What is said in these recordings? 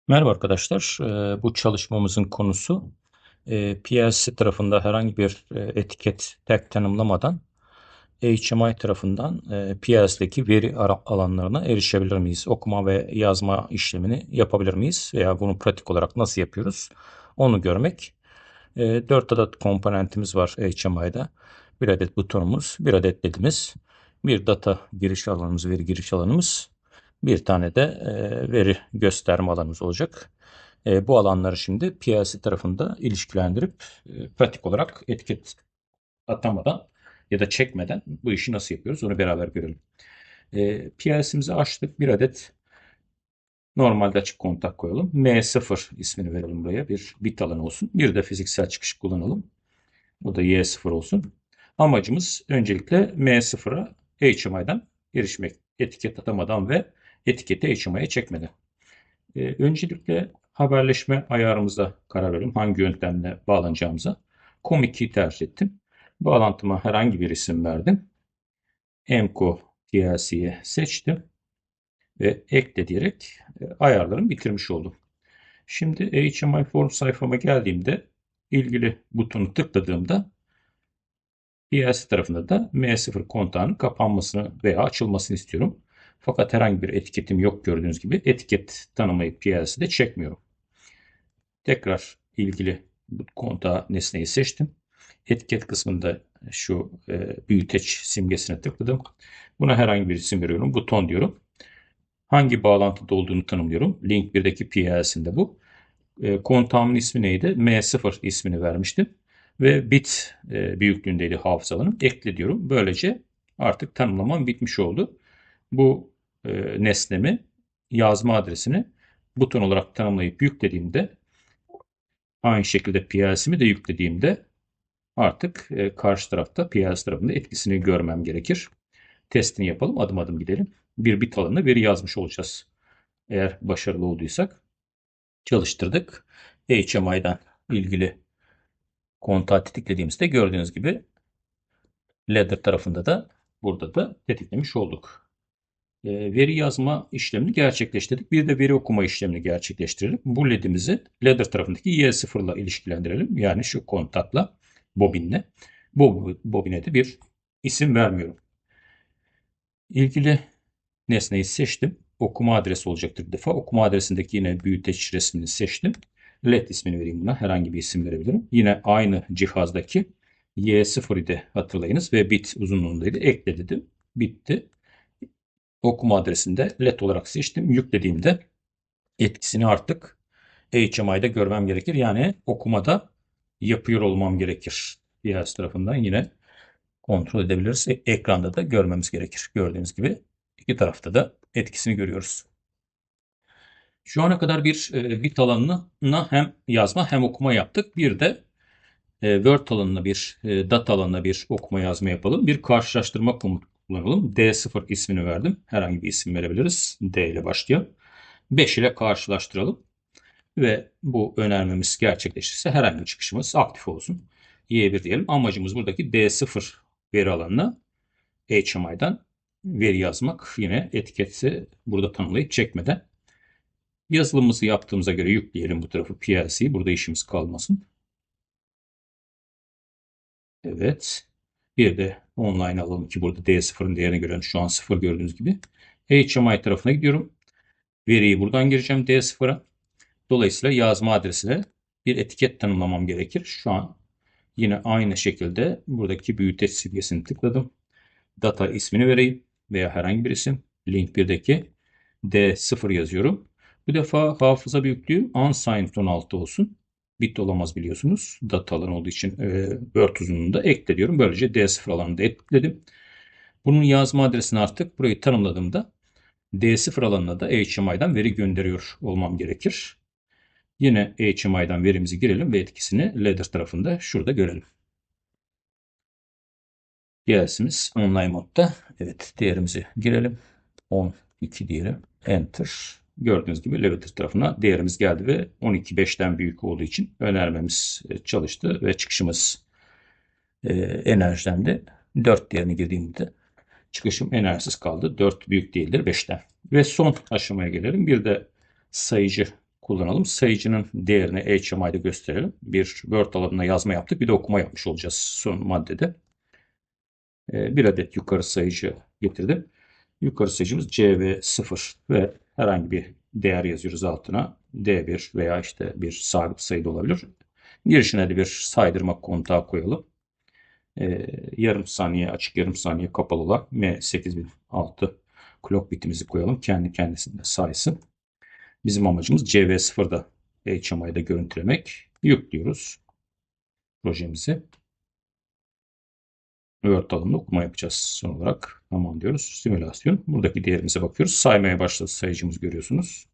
Merhaba arkadaşlar. Bu çalışmamızın konusu PLC tarafında herhangi bir etiket tag tanımlamadan HMI tarafından PLC'deki veri alanlarına erişebilir miyiz? Okuma ve yazma işlemini yapabilir miyiz? Veya bunu pratik olarak nasıl yapıyoruz? Onu görmek. 4 adet komponentimiz var HMI'da. Bir adet butonumuz, bir adet ledimiz, bir data giriş alanımız, veri giriş alanımız, bir tane de veri gösterme alanımız olacak. Bu alanları şimdi PLC tarafında ilişkilendirip pratik olarak etiket atamadan ya da çekmeden bu işi nasıl yapıyoruz onu beraber görelim. PLC'mizi açtık. Bir adet normalde açık kontak koyalım. M0 ismini verelim buraya. Bir bit alanı olsun. Bir de fiziksel çıkış kullanalım. Bu da Y0 olsun. Amacımız öncelikle M0'a HMI'den erişmek. Etiket atamadan ve etiketi HMI'ye çekmeden. Öncelikle haberleşme ayarımıza karar verelim. Hangi yöntemle bağlanacağımıza. COM2'yi tercih ettim. Bağlantıma herhangi bir isim verdim. MCO PLC'ye seçtim ve ekle diyerek ayarlarımı bitirmiş oldum. Şimdi HMI form sayfama geldiğimde ilgili butonu tıkladığımda PLC tarafında da M0 kontağının kapanmasını veya açılmasını istiyorum. Fakat herhangi bir etiketim yok gördüğünüz gibi. Etiket tanımayı PLC'de çekmiyorum. Tekrar ilgili kontağı nesneyi seçtim. Etiket kısmında şu büyüteç simgesine tıkladım. Buna herhangi bir isim veriyorum. Buton diyorum. Hangi bağlantıda olduğunu tanımlıyorum. Link 1'deki PLC'inde bu. Kontağımın ismi neydi? M0 ismini vermiştim. Ve bit büyüklüğündeydi hafıza alanım. Ekle diyorum. Böylece artık tanımlamam bitmiş oldu. Bu nesnemi yazma adresini buton olarak tanımlayıp yüklediğimde aynı şekilde PLC'mi de yüklediğimde artık karşı tarafta PLC tarafında etkisini görmem gerekir. Testini yapalım. Adım adım gidelim. Bir bit alanına veri yazmış olacağız. Eğer başarılı olduysak çalıştırdık. HMI'den ilgili kontağı tetiklediğimizde gördüğünüz gibi ladder tarafında da burada da tetiklemiş olduk. Veri yazma işlemini gerçekleştirdik. Bir de veri okuma işlemini gerçekleştirelim. Bu ledimizi ladder tarafındaki Y0 ile ilişkilendirelim. Yani şu kontakla, bobinle. Bu bobine de bir isim vermiyorum. İlgili nesneyi seçtim. Okuma adresi olacaktır bir defa. Okuma adresindeki yine büyüteç resmini seçtim. LED ismini vereyim buna. Herhangi bir isim verebilirim. Yine aynı cihazdaki Y0 idi hatırlayınız ve bit uzunluğundaydı. Ekle dedim. Bitti. Okuma adresinde LED olarak seçtim. Yüklediğimde etkisini artık HMI'de görmem gerekir. Yani okumada yapıyor olmam gerekir. Diğer tarafından yine kontrol edebiliriz. Ekranda da görmemiz gerekir. Gördüğünüz gibi iki tarafta da etkisini görüyoruz. Şu ana kadar bir bit alanına hem yazma hem okuma yaptık. Bir de Word alanına bir data alanına bir okuma yazma yapalım. Bir karşılaştırma komutu kullanalım. D0 ismini verdim. Herhangi bir isim verebiliriz. D ile başlıyor. 5 ile karşılaştıralım. Ve bu önermemiz gerçekleşirse herhangi bir çıkışımız aktif olsun. Y1 diyelim. Amacımız buradaki D0 veri alanına HMI'den veri yazmak. Yine etiketi burada tanımlayıp çekmeden. Yazılımımızı yaptığımıza göre yükleyelim bu tarafı PLC'yi. Burada işimiz kalmasın. Evet. Bir de online alalım ki burada D0'ın değerini görelim. Şu an 0 gördüğünüz gibi. HMI tarafına gidiyorum. Veriyi buradan gireceğim D0'a. Dolayısıyla yazma adresine bir etiket tanımlamam gerekir. Şu an yine aynı şekilde buradaki büyüteç simgesini tıkladım. Data ismini vereyim veya herhangi bir isim. Link 1'deki D0 yazıyorum. Bu defa hafıza büyüklüğü unsigned 16 olsun. Bit olamaz biliyorsunuz. Data alanı olduğu için Word uzunluğunda ekle diyorum. Böylece D0 alanını da ekledim. Bunun yazma adresini artık burayı tanımladığımda D0 alanına da HMI'den veri gönderiyor olmam gerekir. Yine HMI'den verimizi girelim ve etkisini ladder tarafında şurada görelim. PLC'miz online modda. Evet, değerimizi girelim. 12 diyelim. Enter. Gördüğünüz gibi ladder tarafına değerimiz geldi ve 12.5'ten büyük olduğu için önermemiz çalıştı ve çıkışımız enerjilendi. 4 değerini girdiğimde çıkışım enerjisiz kaldı. 4 büyük değildir 5'ten. Ve son aşamaya gelelim. Bir de sayıcı kullanalım. Sayıcının değerini HMI'de gösterelim. Bir Word alanına yazma yaptık. Bir de okuma yapmış olacağız son maddede. Bir adet yukarı sayıcı getirdim. Yukarı sayıcımız CV0 ve herhangi bir değer yazıyoruz altına. D1 veya işte bir sabit sayı da olabilir. Girişine de bir saydırma kontağı koyalım. Yarım saniye açık, yarım saniye kapalı olan M8006 clock bitimizi koyalım. Kendi kendisinde saysın. Bizim amacımız CV0'da HMI'de görüntülemek. Yüklüyoruz projemizi. Word alanında okuma yapacağız son olarak. Tamam diyoruz. Simülasyon. Buradaki değerimize bakıyoruz. Saymaya başladı sayıcımız görüyorsunuz.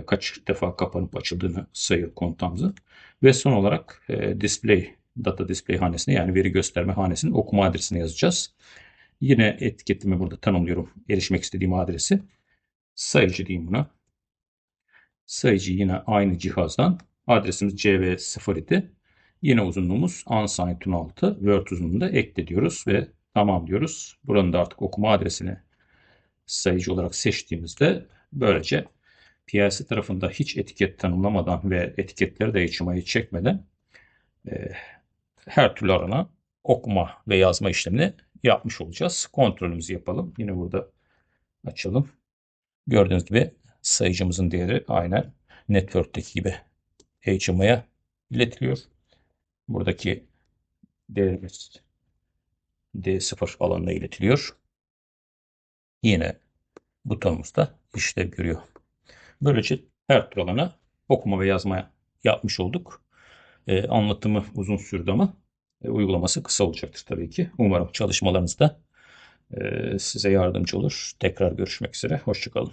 Kaç defa kapanıp açıldığını sayıyor kontağımızı. Ve son olarak data display hanesine yani veri gösterme hanesinin okuma adresini yazacağız. Yine etiketimi burada tanımlıyorum. Erişmek istediğim adresi. Sayıcı diyeyim buna. Sayıcı yine aynı cihazdan. Adresimiz CV0 idi. Yine uzunluğumuz unsigned 16. Word uzunluğunda ekle diyoruz ve tamam diyoruz. Buranın da artık okuma adresini sayıcı olarak seçtiğimizde böylece PLC tarafında hiç etiket tanımlamadan ve etiketleri de HMI'yi çekmeden her türlü arana okuma ve yazma işlemini yapmış olacağız. Kontrolümüzü yapalım. Yine burada açalım. Gördüğünüz gibi sayıcımızın değeri aynen Network'teki gibi HMI'ye iletiliyor. Buradaki değerimiz D0 alanına iletiliyor. Yine butonumuz da işlev görüyor. Böylece her tür alana okuma ve yazma yapmış olduk. Anlatımı uzun sürdü ama uygulaması kısa olacaktır tabii ki. Umarım çalışmalarınızda size yardımcı olur. Tekrar görüşmek üzere. Hoşça kalın.